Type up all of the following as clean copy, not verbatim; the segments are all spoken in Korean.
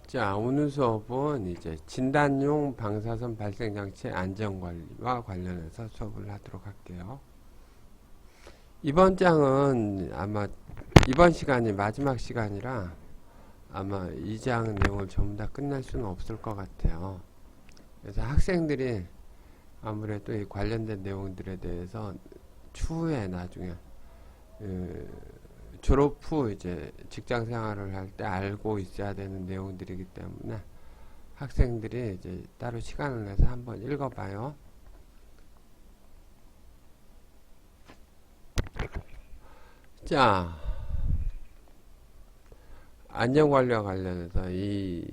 자, 오늘 수업은 이제 진단용 방사선 발생장치 안전관리와 관련해서 수업을 하도록 할게요. 이번 장은 아마 이번 시간이 마지막 시간이라 아마 이 장 내용을 전부 다 끝낼 수는 없을 것 같아요. 그래서 학생들이 아무래도 이 관련된 내용들에 대해서 추후에 나중에 졸업 후 이제 직장 생활을 할 때 알고 있어야 되는 내용들이기 때문에 학생들이 이제 따로 시간을 내서 한번 읽어봐요. 자, 안전관리와 관련해서 이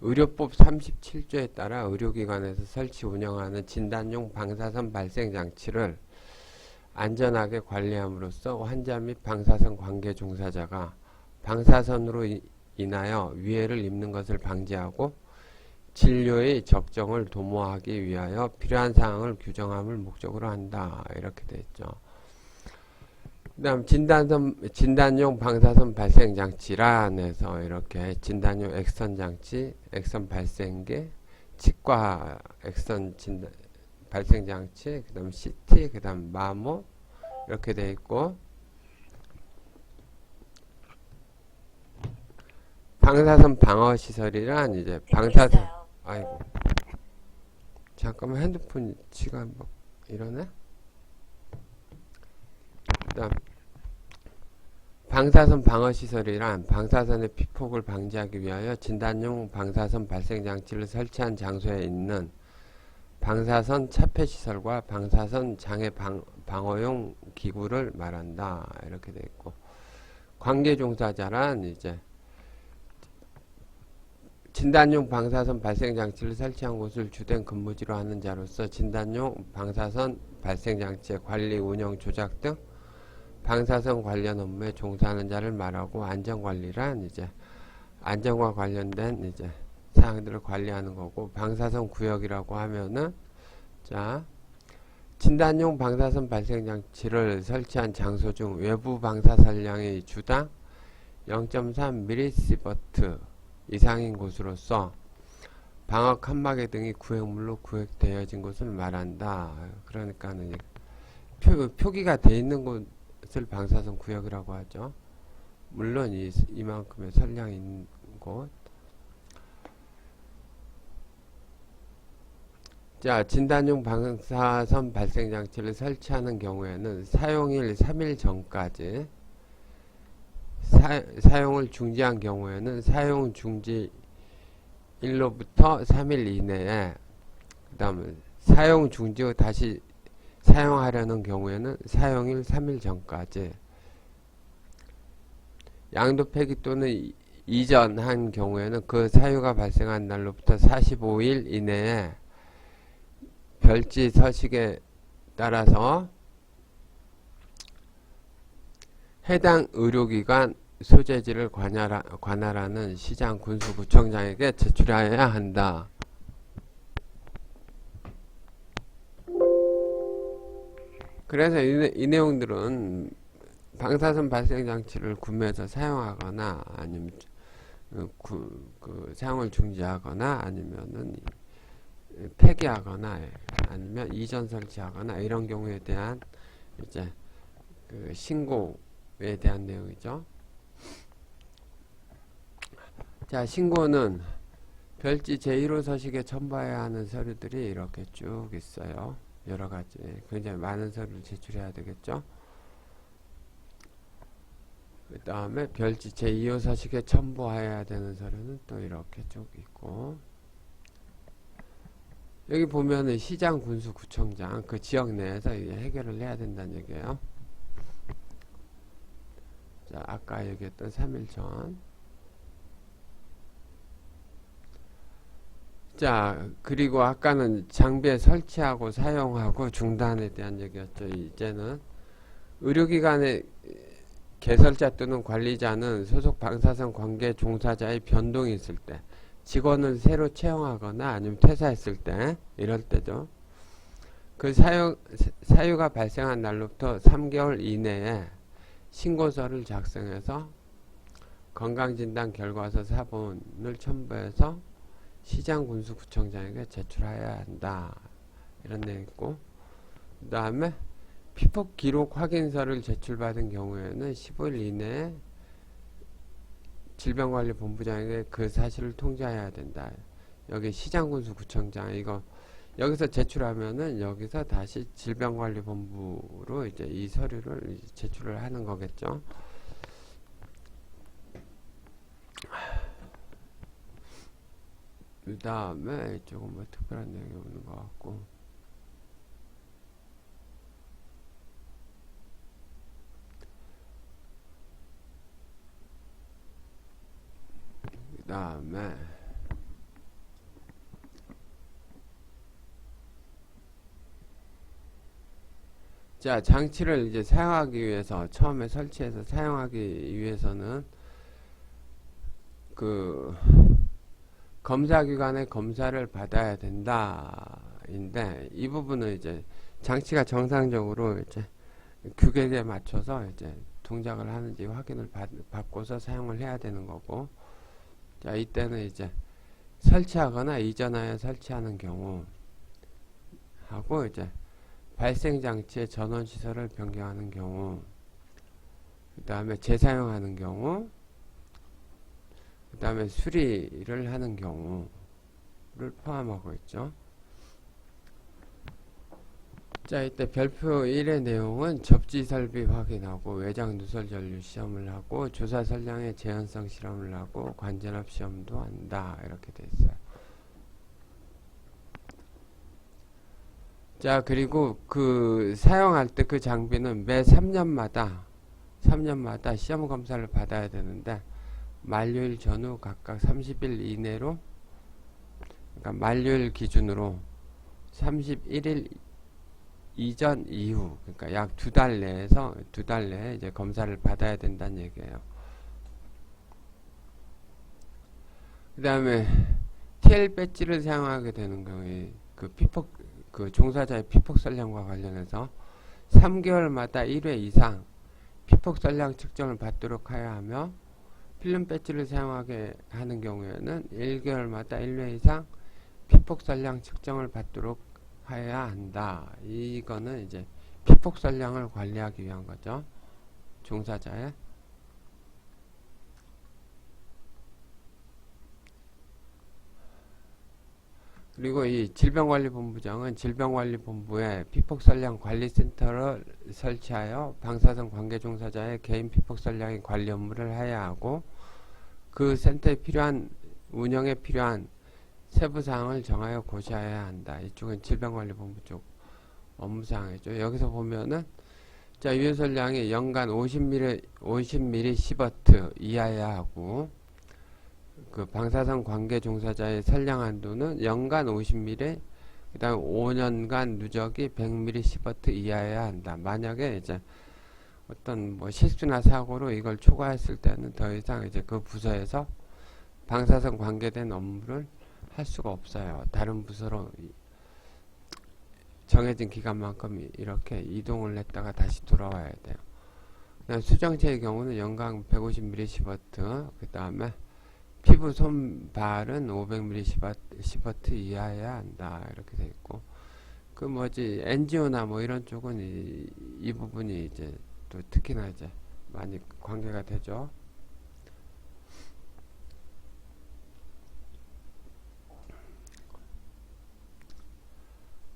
의료법 37조에 따라 의료기관에서 설치 운영하는 진단용 방사선 발생장치를 안전하게 관리함으로써 환자 및 방사선 관계 종사자가 방사선으로 인하여 위해를 입는 것을 방지하고 진료의 적정을 도모하기 위하여 필요한 사항을 규정함을 목적으로 한다. 이렇게 되어 있죠. 그 다음 진단용 방사선 발생장치란에서 이렇게 진단용 액선장치, 액선 발생계, 치과 액선 발생장치, 그 다음 CT, 그 다음 마모 이렇게 되어 있고, 방사선 방어시설이란 이제 방사선, 아이고 잠깐만 핸드폰 치가 뭐 이러네. 그 다음 방사선 방어시설이란 방사선의 피폭을 방지하기 위하여 진단용 방사선 발생장치를 설치한 장소에 있는 방사선 차폐시설과 방사선 장애 방어용 기구를 말한다. 이렇게 되어 있고, 관계 종사자란 이제 진단용 방사선 발생장치를 설치한 곳을 주된 근무지로 하는 자로서 진단용 방사선 발생장치의 관리, 운영, 조작 등 방사선 관련 업무에 종사하는 자를 말하고, 안전관리란 이제 안전과 관련된 이제 사항들을 관리하는 거고, 방사선 구역이라고 하면은 자, 진단용 방사선 발생장치를 설치한 장소 중 외부 방사선량이 주당 0.3mSv 이상인 곳으로서 방어 칸막이 등이 구획물로 구획되어진 곳을 말한다. 그러니까는 표기가 되어 있는 곳을 방사선 구역이라고 하죠. 물론 이만큼의 선량이 있는 곳. 자, 진단용 방사선 발생장치를 설치하는 경우에는 사용일 3일 전까지, 사용을 중지한 경우에는 사용 중지일로부터 3일 이내에, 그 다음에 사용 중지 후 다시 사용하려는 경우에는 사용일 3일 전까지, 양도 폐기 또는 이전한 경우에는 그 사유가 발생한 날로부터 45일 이내에 별지 서식에 따라서 해당 의료기관 소재지를 관할하는 시장 군수구청장에게 제출하여야 한다. 그래서 이 내용들은 방사선 발생장치를 구매해서 사용하거나 아니면 사용을 중지하거나 아니면은 폐기하거나 아니면 이전 설치하거나 이런 경우에 대한 이제 신고에 대한 내용이죠. 자, 신고는 별지 제1호 서식에 첨부해야 하는 서류들이 이렇게 쭉 있어요. 여러 가지 굉장히 많은 서류를 제출해야 되겠죠. 그 다음에 별지 제2호 서식에 첨부해야 되는 서류는 또 이렇게 쭉 있고, 여기 보면은 시장 군수구청장 그 지역 내에서 이제 해결을 해야 된다는 얘기예요. 자, 아까 얘기했던 3일 전. 자, 그리고 아까는 장비에 설치하고 사용하고 중단에 대한 얘기였죠. 이제는 의료기관의 개설자 또는 관리자는 소속 방사선 관계 종사자의 변동이 있을 때, 직원을 새로 채용하거나 아니면 퇴사했을 때, 이럴 때죠. 그 사유가 발생한 날로부터 3개월 이내에 신고서를 작성해서 건강진단 결과서 사본을 첨부해서 시장군수구청장에게 제출해야 한다. 이런 내용 있고, 그 다음에 피폭 기록 확인서를 제출받은 경우에는 15일 이내에 질병관리본부장에게 그 사실을 통지해야 된다. 여기 시장군수구청장 이거 여기서 제출하면은 여기서 다시 질병관리본부로 이제 이 서류를 이제 제출을 하는 거겠죠. 그 다음에 조금 뭐 특별한 내용이 없는 것 같고, 그 다음에 자, 장치를 이제 사용하기 위해서 처음에 설치해서 사용하기 위해서는 그 검사기관의 검사를 받아야 된다 인데, 이 부분은 이제 장치가 정상적으로 이제 규격에 맞춰서 이제 동작을 하는지 확인을 받고서 사용을 해야 되는 거고, 자, 이때는 이제 설치하거나 이전하여 설치하는 경우 하고, 이제 발생장치의 전원시설을 변경하는 경우, 그 다음에 재사용하는 경우, 그 다음에 수리를 하는 경우를 포함하고 있죠. 자, 이때 별표 1의 내용은 접지 설비 확인하고, 외장 누설 전류 시험을 하고, 조사 설량의 재현성 실험을 하고, 관전압 시험도 한다. 이렇게 돼 있어요. 자, 그리고 그 사용할 때 그 장비는 매 3년마다 시험 검사를 받아야 되는데, 만료일 전후 각각 30일 이내로, 그러니까 만료일 기준으로 31일 이전 이후, 그러니까 약 2달 내에 이제 검사를 받아야 된다는 얘기예요. 그 다음에 TL 배지를 사용하게 되는 경우에 그 종사자의 피폭 설량과 관련해서 3개월마다 1회 이상 피폭 설량 측정을 받도록 하여야 하며, 필름 배지를 사용하게 하는 경우에는 1개월마다 1회 이상 피폭 설량 측정을 받도록 해야 한다. 이거는 이제 피폭 설량을 관리하기 위한 거죠. 종사자의. 그리고 이 질병관리본부장은 질병관리본부에 피폭설량 관리센터를 설치하여 방사선 관계종사자의 개인 피폭설량의 관리 업무를 해야 하고, 그 센터에 필요한 운영에 필요한 세부사항을 정하여 고시해야 한다. 이쪽은 질병관리본부 쪽 업무사항이죠. 여기서 보면은 자, 유해설량이 연간 50ml 시버트 이하야 하고, 그 방사선 관계 종사자의 설량 한도는 연간 50ml, 그 다음에 5년간 누적이 100ml 시버트 이하여야 한다. 만약에 이제 어떤 뭐 실수나 사고로 이걸 초과했을 때는 더 이상 이제 그 부서에서 방사선 관계된 업무를 할 수가 없어요. 다른 부서로 정해진 기간만큼 이렇게 이동을 했다가 다시 돌아와야 돼요. 그다음 수정체의 경우는 연간 150ml 시버트, 그 다음에 피부 손발은 500ml 시버트 이하여야 한다. 이렇게 돼 있고, 그 뭐지 NGO나 뭐 이런 쪽은 이 부분이 이제 또 특히나 이제 많이 관계가 되죠.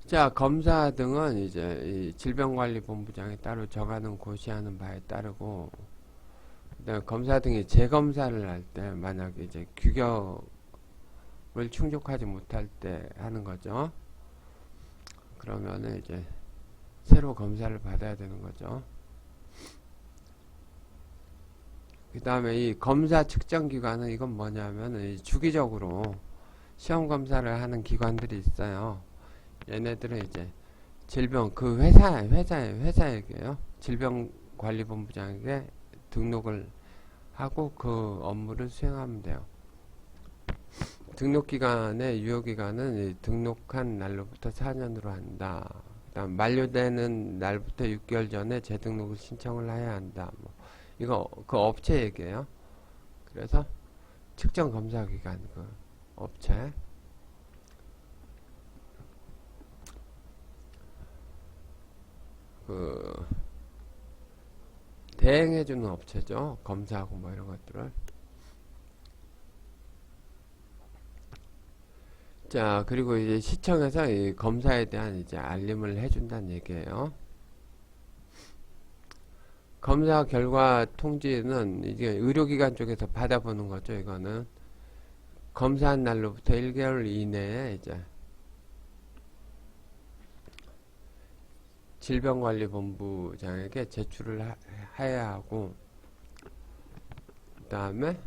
자, 검사 등은 이제 이 질병관리본부장이 따로 정하는 고시하는 바에 따르고, 그다음에 검사 등이 재검사를 할 때 만약에 이제 규격을 충족하지 못할 때 하는 거죠. 그러면은 이제 새로 검사를 받아야 되는 거죠. 그 다음에 이 검사 측정 기관은 이건 뭐냐면 주기적으로 시험 검사를 하는 기관들이 있어요. 얘네들은 이제 질병 그 회사에게요. 질병관리본부장에게 등록을 하고 그 업무를 수행하면 돼요. 등록기간의 유효기간은 등록한 날로부터 4년으로 한다. 그다음 만료되는 날부터 6개월 전에 재등록을 신청을 해야 한다. 뭐 이거 그 업체 얘기예요. 그래서 측정 검사 기관 그 업체 그 대행해주는 업체죠. 검사하고 뭐 이런 것들을. 자, 그리고 이제 시청에서 이 검사에 대한 이제 알림을 해준다는 얘기예요. 검사 결과 통지는 이제 의료기관 쪽에서 받아보는 거죠. 이거는 검사한 날로부터 1개월 이내에 이제 질병관리본부장에게 제출을 해야 하고, 그 다음에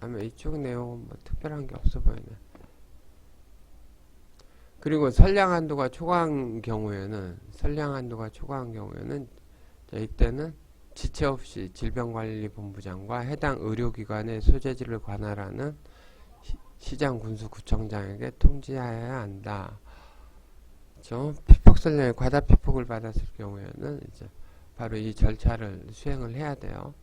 다음에 이쪽 내용은 뭐 특별한 게 없어 보이네. 그리고 선량 한도가 초과한 경우에는 자, 이때는 지체 없이 질병관리본부장과 해당 의료기관의 소재지를 관할하는 시장군수구청장에게 통지하여야 한다. 피폭 선량에 과다 피폭을 받았을 경우에는 이제 바로 이 절차를 수행을 해야 돼요.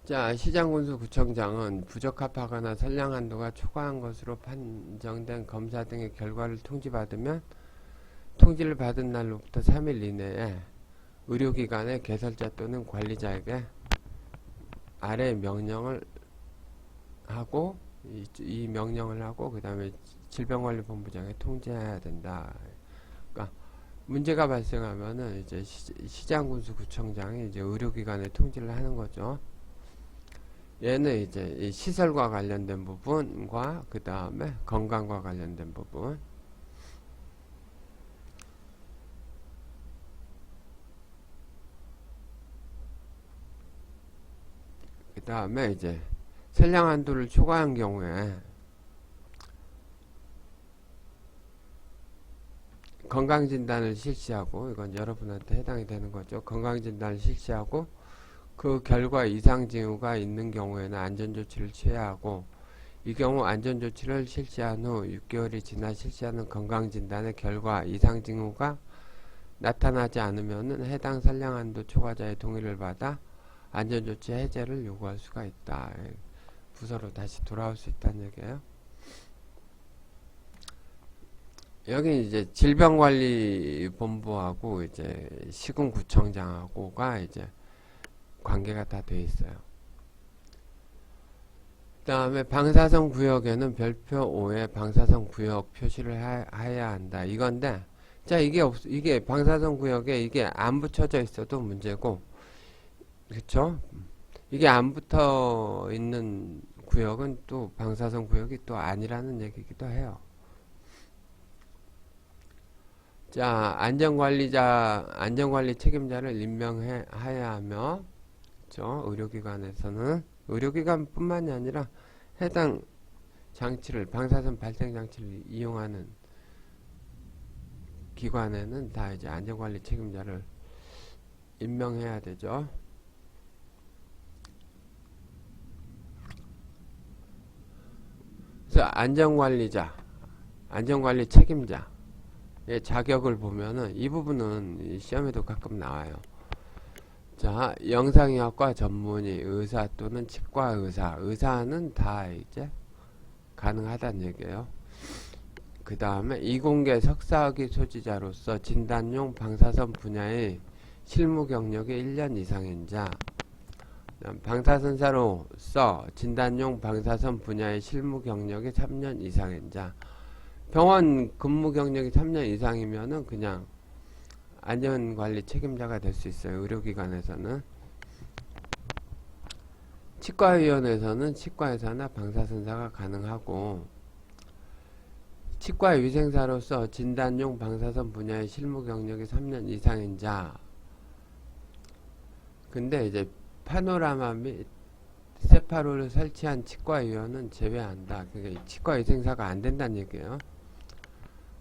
자, 시장군수구청장은 부적합하거나 선량 한도가 초과한 것으로 판정된 검사 등의 결과를 통지받으면 통지를 받은 날로부터 3일 이내에 의료기관의 개설자 또는 관리자에게 아래 명령을 하고 이 명령을 하고 그 다음에 질병관리본부장에 통지해야 된다. 그러니까 문제가 발생하면은 이제 시장군수구청장이 이제 의료기관에 통지를 하는 거죠. 얘는 이제 이 시설과 관련된 부분과 그 다음에 건강과 관련된 부분, 그 다음에 이제 선량 한도를 초과한 경우에 건강진단을 실시하고, 이건 여러분한테 해당이 되는 거죠. 건강진단을 실시하고 그 결과 이상 징후가 있는 경우에는 안전조치를 취해야 하고, 이 경우 안전조치를 실시한 후 6개월이 지나 실시하는 건강진단의 결과 이상 징후가 나타나지 않으면 해당 선량한도 초과자의 동의를 받아 안전조치 해제를 요구할 수가 있다. 부서로 다시 돌아올 수 있다는 얘기예요. 여기 이제 질병관리본부하고 이제 시군구청장하고가 이제 관계가 다 돼 있어요. 그 다음에 방사선 구역에는 별표 5에 방사선 구역 표시를 해야 한다. 이건데, 자, 이게 방사선 구역에 이게 안 붙여져 있어도 문제고, 그쵸? 이게 안 붙어 있는 구역은 또 방사선 구역이 또 아니라는 얘기기도 해요. 자, 안전관리 책임자를 임명해야 하며, 그쵸? 의료기관뿐만이 아니라 해당 장치를, 방사선 발생 장치를 이용하는 기관에는 다 이제 안전관리 책임자를 임명해야 되죠. 그래서 안전관리 책임자의 자격을 보면은 이 부분은 시험에도 가끔 나와요. 자, 영상의학과 전문의, 의사 또는 치과의사, 의사는 다 이제 가능하다는 얘기예요. 그 다음에 이공계 석사학위 소지자로서 진단용 방사선 분야의 실무 경력이 1년 이상인 자, 방사선사로서 진단용 방사선 분야의 실무 경력이 3년 이상인 자, 병원 근무 경력이 3년 이상이면은 그냥 안전관리 책임자가 될 수 있어요. 의료기관에서는. 치과의원에서는 치과의사나 방사선사가 가능하고, 치과 위생사로서 진단용 방사선 분야의 실무 경력이 3년 이상인 자. 근데 이제 파노라마 및 세파로를 설치한 치과의원은 제외한다. 그게 치과위생사가 안 된다는 얘기예요.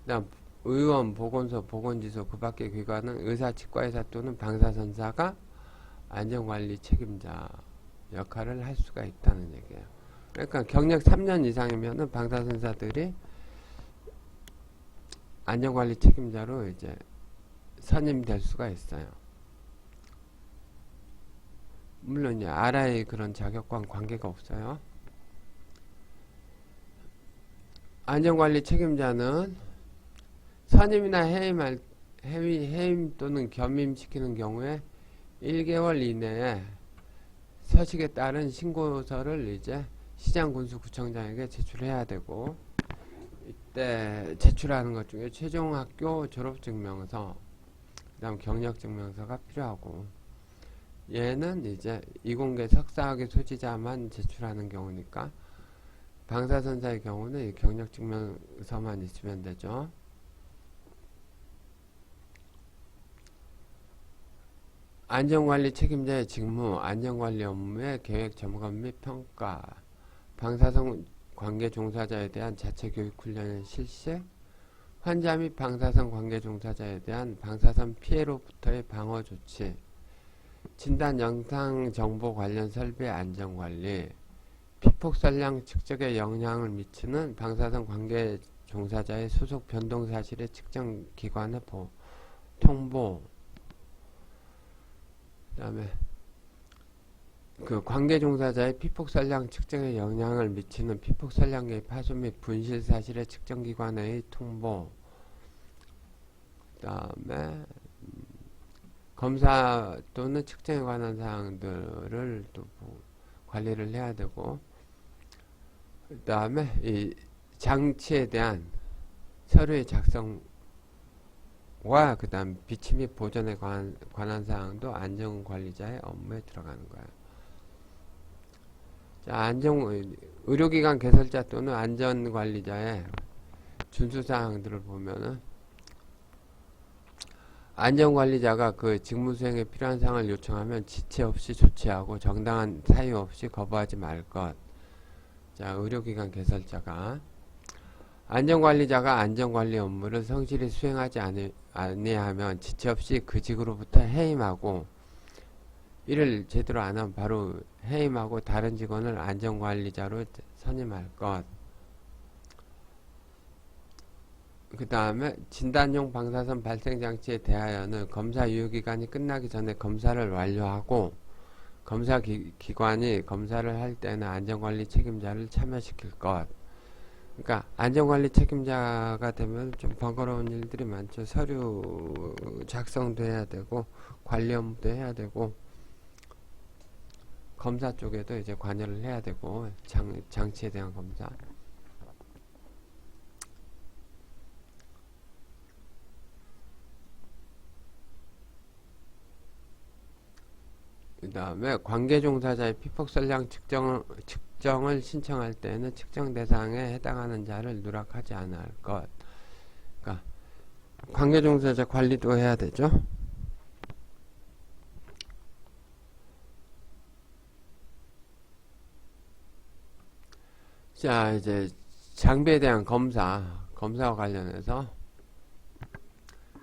그다음 의원, 보건소, 보건지소 그 밖의 기관은 의사, 치과의사 또는 방사선사가 안전관리 책임자 역할을 할 수가 있다는 얘기예요. 그러니까 경력 3년 이상이면은 방사선사들이 안전관리 책임자로 이제 선임될 수가 있어요. 물론 RI 그런 자격과는 관계가 없어요. 안전관리 책임자는 선임이나 해임 또는 겸임시키는 경우에 1개월 이내에 서식에 따른 신고서를 이제 시장군수구청장에게 제출해야 되고, 이때 제출하는 것 중에 최종 학교 졸업증명서, 그 다음 경력증명서가 필요하고, 얘는 이제 이공계 석사학위 소지자만 제출하는 경우니까 방사선사의 경우는 이 경력증명서만 있으면 되죠. 안전관리 책임자의 직무, 안전관리 업무의 계획, 점검 및 평가, 방사선 관계 종사자에 대한 자체 교육 훈련의 실시, 환자 및 방사선 관계 종사자에 대한 방사선 피해로부터의 방어 조치, 진단 영상 정보 관련 설비 안전관리, 피폭 선량 측정에 영향을 미치는 방사선 관계 종사자의 소속 변동 사실의 측정 기관의 통보, 그 다음에 그 관계 종사자의 피폭 선량 측정에 영향을 미치는 피폭 선량계의 파손 및 분실 사실의 측정 기관의 통보, 그 다음에 검사 또는 측정에 관한 사항들을 또 관리를 해야 되고, 그 다음에 이 장치에 대한 서류의 작성과 그 다음 비치 및 보존에 관한 사항도 안전관리자의 업무에 들어가는 거예요. 자, 의료기관 개설자 또는 안전관리자의 준수사항들을 보면은, 안전관리자가 그 직무수행에 필요한 사항을 요청하면 지체 없이 조치하고 정당한 사유 없이 거부하지 말 것. 자, 의료기관 개설자가 안전관리자가 안전관리 업무를 성실히 수행하지 아니하면 지체 없이 그 직으로부터 해임하고, 이를 제대로 안 하면 바로 해임하고 다른 직원을 안전관리자로 선임할 것. 그 다음에 진단용 방사선 발생장치에 대하여는 검사 유효기간이 끝나기 전에 검사를 완료하고, 검사 기관이 검사를 할 때는 안전관리 책임자를 참여시킬 것. 그러니까 안전관리 책임자가 되면 좀 번거로운 일들이 많죠. 서류 작성도 해야 되고 관리 업무도 해야 되고 검사 쪽에도 이제 관여를 해야 되고, 장치에 대한 검사. 그 다음에 관계 종사자의 피폭 선량 측정을 신청할 때는 측정 대상에 해당하는 자를 누락하지 않을 것. 그러니까 관계 종사자 관리도 해야 되죠. 자, 이제 장비에 대한 검사와 관련해서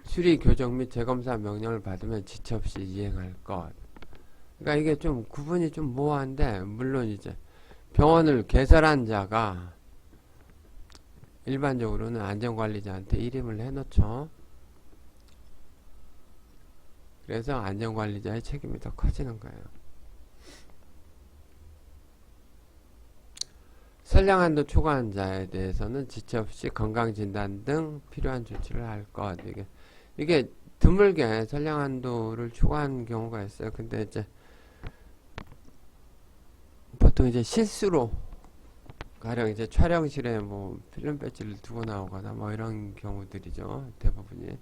수리, 교정 및 재검사 명령을 받으면 지체 없이 이행할 것. 그러니까 이게 좀 구분이 좀 모호한데, 물론 이제 병원을 개설한 자가 일반적으로는 안전관리자한테 이름을 해놓죠. 그래서 안전관리자의 책임이 더 커지는 거예요. 선량한도 초과한 자에 대해서는 지체 없이 건강진단 등 필요한 조치를 할 것. 이게 드물게 선량한도를 초과한 경우가 있어요. 근데 이제 보통 이제 실수로 가령 이제 촬영실에 뭐 필름 배지를 두고 나오거나 뭐 이런 경우들이죠. 대부분이.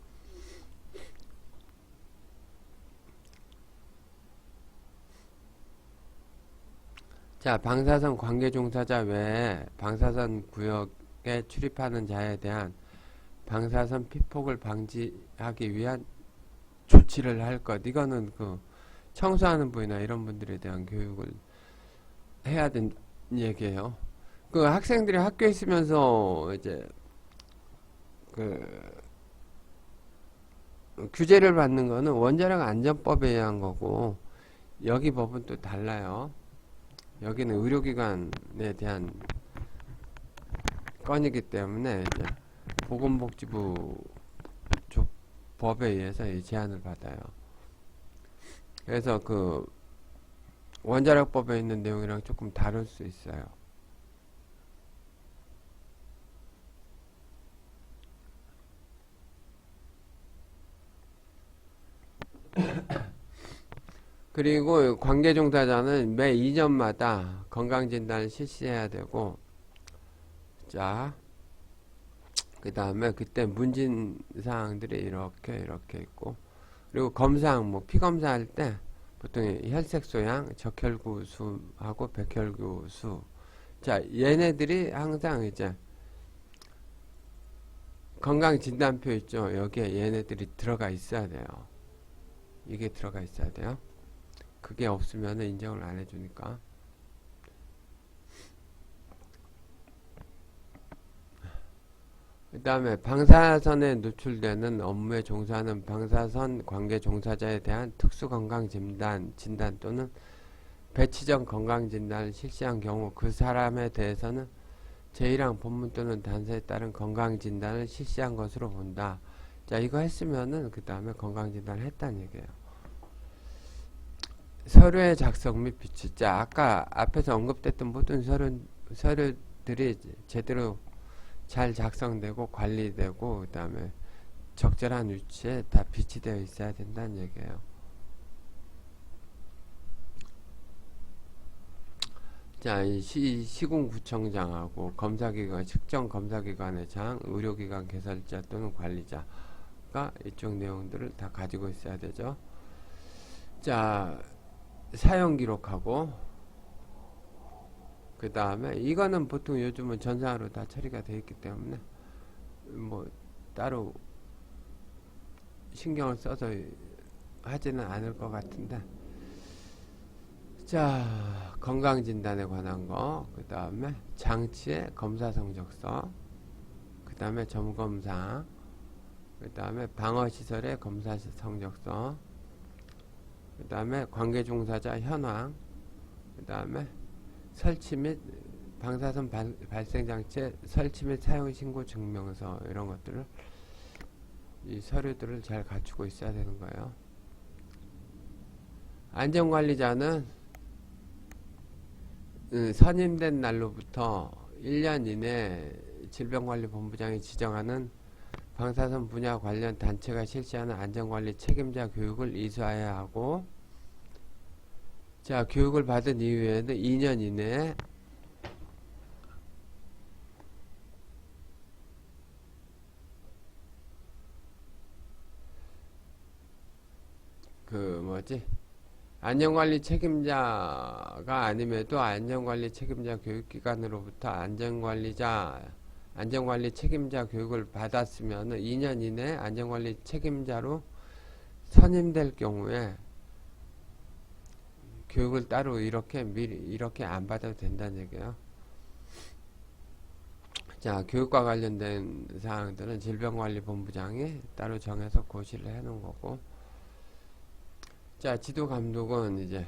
자, 방사선 관계 종사자 외에 방사선 구역에 출입하는 자에 대한 방사선 피폭을 방지하기 위한 조치를 할 것. 이거는 그 청소하는 분이나 이런 분들에 대한 교육을 해야 된다는 얘기예요. 그 학생들이 학교에 있으면서 이제 그 규제를 받는 거는 원자력 안전법에 의한 거고, 여기 법은 또 달라요. 여기는 의료기관에 대한 건이기 때문에 이제 보건복지부 법에 의해서 이 제한을 받아요. 그래서 그 원자력법에 있는 내용이랑 조금 다를 수 있어요. 그리고 관계종사자는 매 2년마다 건강진단을 실시해야 되고, 자, 그 다음에 그때 문진사항들이 이렇게 있고, 그리고 검사항, 뭐 피검사할 때 보통 혈색소양, 적혈구수하고 백혈구수. 자, 얘네들이 항상 이제 건강진단표 있죠. 여기에 얘네들이 들어가 있어야 돼요. 이게 들어가 있어야 돼요. 그게 없으면 인정을 안 해주니까. 그 다음에 방사선에 노출되는 업무에 종사하는 방사선 관계 종사자에 대한 특수건강진단 또는 배치 전 건강진단을 실시한 경우 그 사람에 대해서는 제1항 본문 또는 단서에 따른 건강진단을 실시한 것으로 본다. 자, 이거 했으면은 그 다음에 건강진단을 했다는 얘기예요. 서류의 작성 및 비치. 자, 아까 앞에서 언급됐던 모든 서류들이 제대로 잘 작성되고 관리되고 그 다음에 적절한 위치에 다 비치되어 있어야 된다는 얘기예요. 자, 이 시군구청장하고 검사기관, 측정 검사기관의 장, 의료기관 개설자 또는 관리자가 이쪽 내용들을 다 가지고 있어야 되죠. 자, 사용 기록하고 그 다음에 이거는 보통 요즘은 전산으로 다 처리가 되어 있기 때문에 뭐 따로 신경을 써서 하지는 않을 것 같은데, 자, 건강진단에 관한 거, 그 다음에 장치의 검사 성적서, 그 다음에 점검사항, 그 다음에 방어시설의 검사 성적서, 그 다음에 관계종사자 현황, 그 다음에 설치 및 방사선 발생장치의 설치 및 사용 신고 증명서, 이런 것들을 이 서류들을 잘 갖추고 있어야 되는 거예요. 안전관리자는 선임된 날로부터 1년 이내 질병관리본부장이 지정하는 방사선 분야 관련 단체가 실시하는 안전관리 책임자 교육을 이수해야 하고, 자, 교육을 받은 이후에는 2년 이내에 안전관리 책임자가 아님에도 안전관리 책임자 교육기관으로부터 안전관리 책임자 교육을 받았으면 2년 이내에 안전관리 책임자로 선임될 경우에 교육을 따로 이렇게 안 받아도 된다는 얘기예요. 자, 교육과 관련된 사항들은 질병관리본부장이 따로 정해서 고시를 해놓은 거고, 자, 지도감독은 이제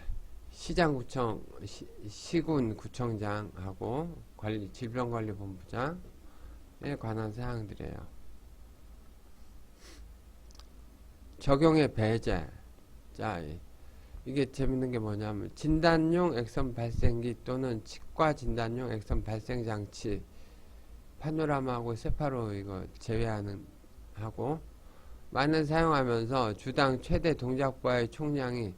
시군구청장하고 질병관리본부장에 관한 사항들이에요. 적용의 배제. 자, 이게 재밌는 게 뭐냐면 진단용 액선 발생기 또는 치과 진단용 액선 발생 장치 파노라마하고 세파로 이거 제외하는 하고, 많은 사용하면서 주당 최대 동작과의 총량이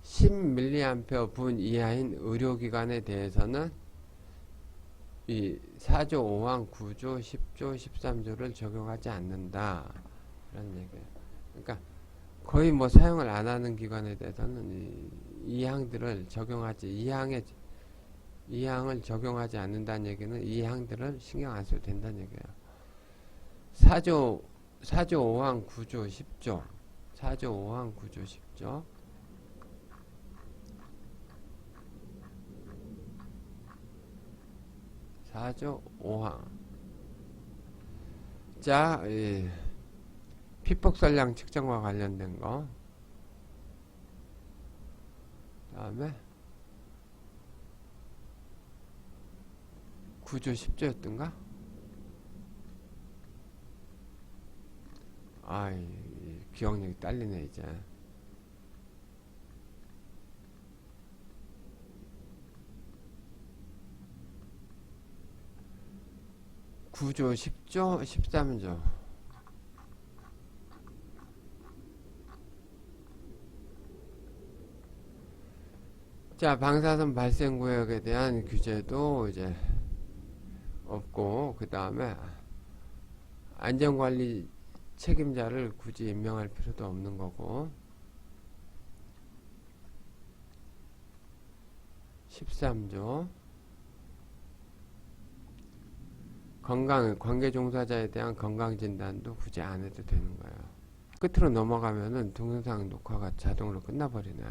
10mA 분 이하인 의료기관에 대해서는 이 4조 5항 9조 10조 13조를 적용하지 않는다 라는 얘기예요. 그러니까 거의 뭐 사용을 안 하는 기관에 대해서는 이 항들을 적용하지, 이 항을 적용하지 않는다는 얘기는 이 항들을 신경 안 써도 된다는 얘기예요. 4조 5항 9조 10조 4조 5항 9조 10조 4조 5항. 자, 피폭설량 측정과 관련된 거. 다음에 구조 10조였던가? 기억력이 딸리네 이제. 구조 10조, 13조. 자, 방사선 발생 구역에 대한 규제도 이제 없고, 그 다음에 안전관리 책임자를 굳이 임명할 필요도 없는 거고. 13조. 관계 종사자에 대한 건강진단도 굳이 안 해도 되는 거예요. 끝으로 넘어가면은 동영상 녹화가 자동으로 끝나버리네.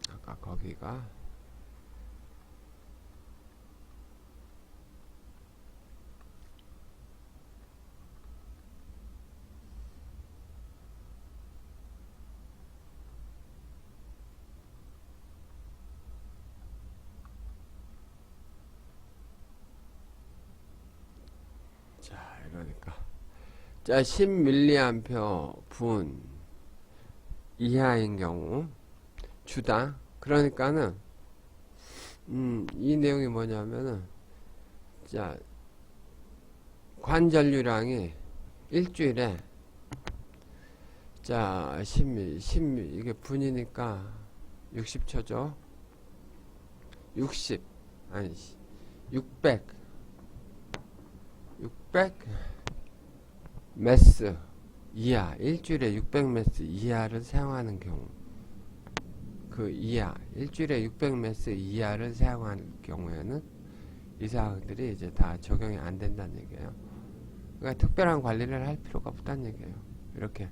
아까 거기가 이러니까 자 10mA 분 이하인 경우 주당. 그러니까는 이 내용이 뭐냐면은 자 관전류량이 일주일에 자 10ml 이게 분이니까 60초죠. 60 아니 600 메스 이하, 일주일에 600메스 이하를 사용하는 경우, 그 이하, 일주일에 600메스 이하를 사용할 경우에는 이 사항들이 이제 다 적용이 안 된다는 얘기예요. 그러니까 특별한 관리를 할 필요가 없다는 얘기예요. 이렇게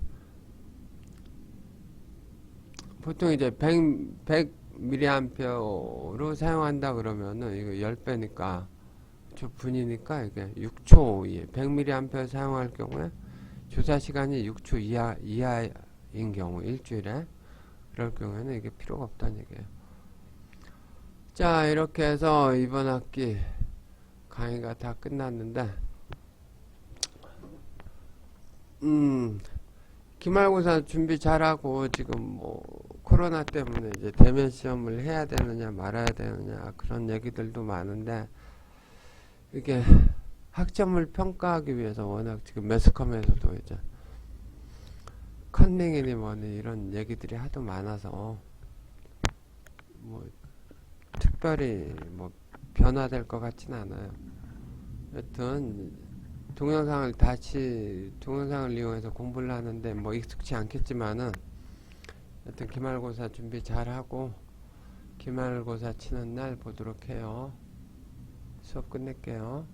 보통 이제 100mAh로 사용한다 그러면은 이거 10배니까 분이니까 이게 6초 이에 100mAh 사용할 경우에 조사 시간이 6초 이하인 경우 일주일에 그럴 경우에는 이게 필요가 없다는 얘기예요. 자 이렇게 해서 이번 학기 강의가 다 끝났는데 기말고사 준비 잘하고 지금 뭐 코로나 때문에 이제 대면 시험을 해야 되느냐 말아야 되느냐 그런 얘기들도 많은데 이게 학점을 평가하기 위해서 워낙 지금 매스컴에서도 이제 컨닝이니 뭐니 이런 얘기들이 하도 많아서 뭐 특별히 뭐 변화될 것 같진 않아요. 여튼 동영상을 이용해서 공부를 하는데 뭐 익숙치 않겠지만은 여튼 기말고사 준비 잘하고 기말고사 치는 날 보도록 해요. 수업 끝낼게요.